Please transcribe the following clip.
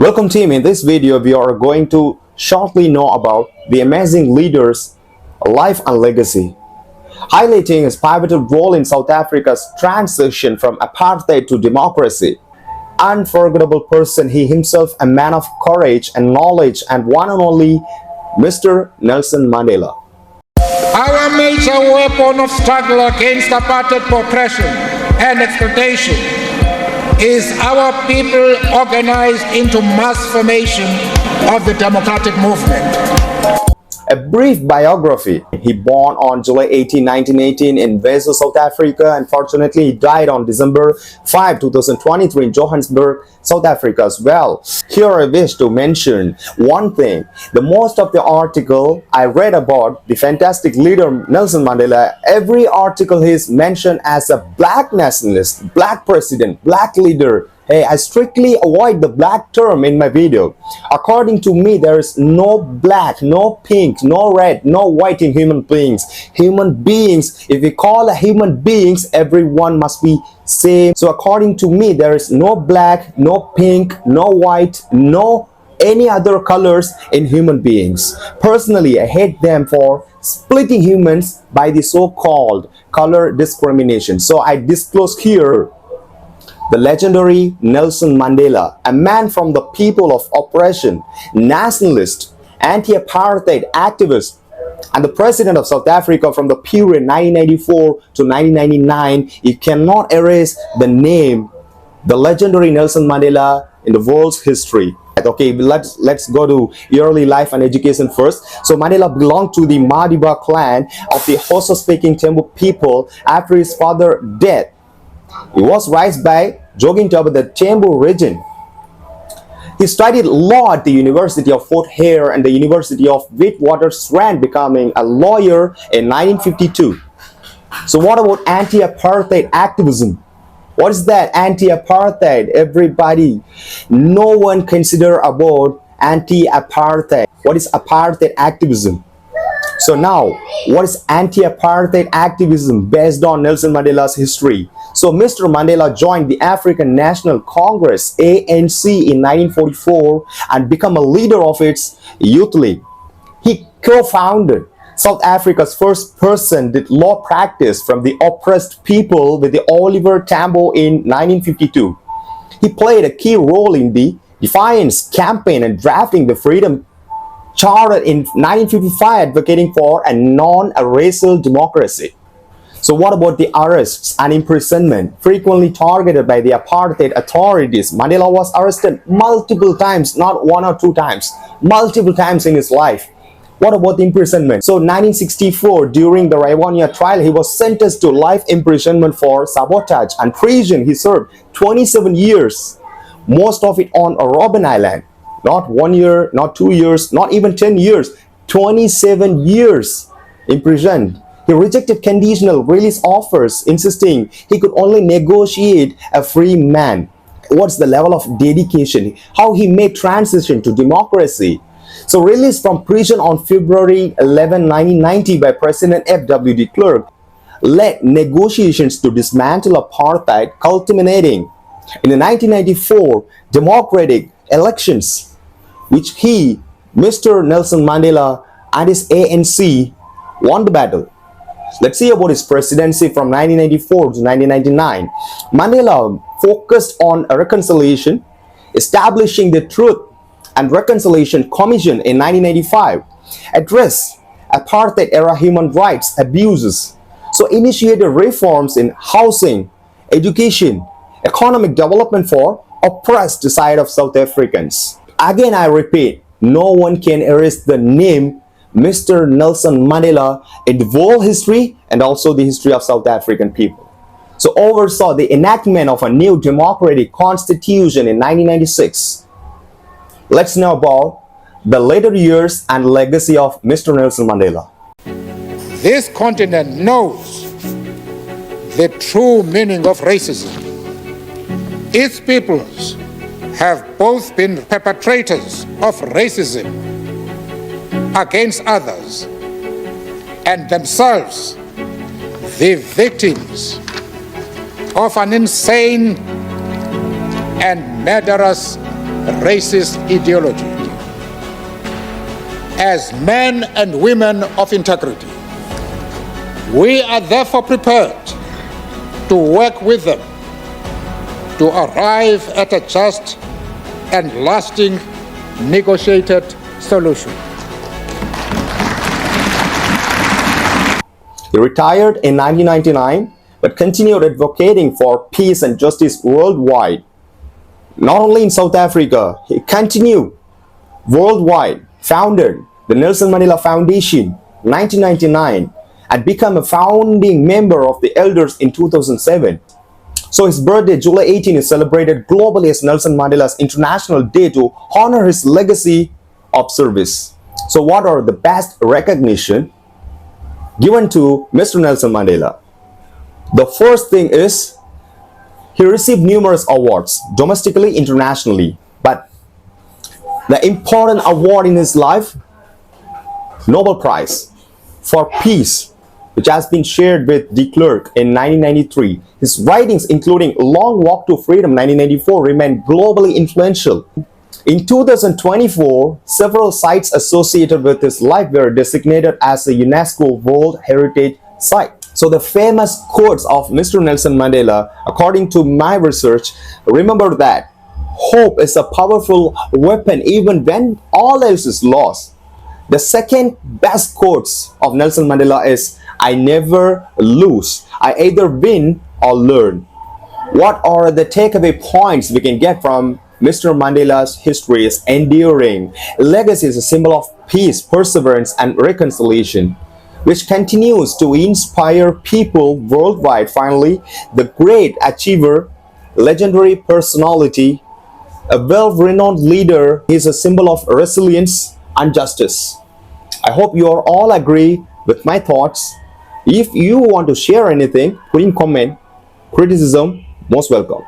Welcome team, in this video we are going to shortly know about the amazing leader's life and legacy, highlighting his pivotal role in South Africa's transition from apartheid to democracy. Unforgettable person, he himself a man of courage and knowledge, and one and only Mr. Nelson Mandela. Our major weapon of struggle against apartheid oppression and exploitation is our people organized into mass formation of the democratic movement. A brief biography. He born on July 18, 1918 in Mvezo, South Africa. Unfortunately, he died on December 5, 2023 in Johannesburg, South Africa as well. Here I wish to mention one thing. The most of the article I read about the fantastic leader Nelson Mandela, every article is mentioned as a black nationalist, black president, black leader. Hey, I strictly avoid the black term in my video. According to me, there is no black, no pink, no red, no white in human beings. Human beings, if we call a human beings, everyone must be same. So according to me, there is no black, no pink, no white, no any other colors in human beings. Personally, I hate them for splitting humans by the so-called color discrimination. So I disclose here the legendary Nelson Mandela, a man from the people of oppression, nationalist, anti-apartheid activist, and the president of South Africa from the period 1994 to 1999. You cannot erase the name, the legendary Nelson Mandela, in the world's history. Okay, let's go to early life and education first. So Mandela belonged to the Madiba clan of the Xhosa-speaking Tembu people. After his father's death, he was raised by Jogintoba, the Tembu region. He studied law at the University of Fort Hare and the University of Witwatersrand, becoming a lawyer in 1952. So what about anti-apartheid activism? What is that anti-apartheid? Everybody, no one consider about anti-apartheid. What is apartheid activism? So now, what is anti-apartheid activism based on Nelson Mandela's history? So Mr. Mandela joined the African National Congress, ANC, in 1944 and became a leader of its youth league. He co-founded South Africa's first person did law practice from the oppressed people with the Oliver Tambo in 1952. He played a key role in the defiance campaign and drafting the Freedom Charter in 1955, advocating for a non-racial democracy. So what about the arrests and imprisonment frequently targeted by the apartheid authorities? Mandela was arrested multiple times, not one or two times, multiple times in his life. What about the imprisonment? So 1964, during the Rivonia trial, he was sentenced to life imprisonment for sabotage and treason. He served 27 years, most of it on Robben Island. Not 1 year, not 2 years, not even 10 years, 27 years imprisoned. He rejected conditional release offers, insisting he could only negotiate a free man. What's the level of dedication? How he made transition to democracy. So released from prison on February 11, 1990 by President F.W. de Klerk, led negotiations to dismantle apartheid, culminating in the 1994 democratic elections, which he, Mr. Nelson Mandela, and his ANC won the battle. Let's see about his presidency from 1994 to 1999. Mandela focused on reconciliation, establishing the Truth and Reconciliation Commission in 1995, addressed apartheid-era human rights abuses, so initiated reforms in housing, education, economic development for oppressed side of South Africans. Again, I repeat, no one can erase the name Mr. Nelson Mandela in the world history and also the history of South African people. So oversaw the enactment of a new democratic constitution in 1996. Let's know about the later years and legacy of Mr. Nelson Mandela. This continent knows the true meaning of racism. Its peoples have both been perpetrators of racism against others and themselves the victims of an insane and murderous racist ideology. As men and women of integrity, we are therefore prepared to work with them to arrive at a just and lasting negotiated solution. He retired in 1999 but continued advocating for peace and justice worldwide. Not only in South Africa, he continued worldwide, founded the Nelson Mandela Foundation 1999 and became a founding member of the Elders in 2007. So his birthday, July 18, is celebrated globally as Nelson Mandela's International Day to honor his legacy of service. So what are the best recognition given to Mr. Nelson Mandela? The first thing is he received numerous awards, domestically, internationally. But the important award in his life, Nobel Prize for Peace, which has been shared with de Klerk in 1993. His writings, including Long Walk to Freedom 1994, remain globally influential. In 2024, several sites associated with his life were designated as a UNESCO World Heritage Site. So the famous quotes of Mr. Nelson Mandela, according to my research, remember that hope is a powerful weapon even when all else is lost. The second best quotes of Nelson Mandela is, I never lose. I either win or learn. What are the takeaway points we can get from Mr. Mandela's history is enduring. Legacy is a symbol of peace, perseverance, and reconciliation, which continues to inspire people worldwide. Finally, the great achiever, legendary personality, a well-renowned leader, is a symbol of resilience and justice. I hope you all agree with my thoughts. If you want to share anything, put in comment. Criticism, most welcome.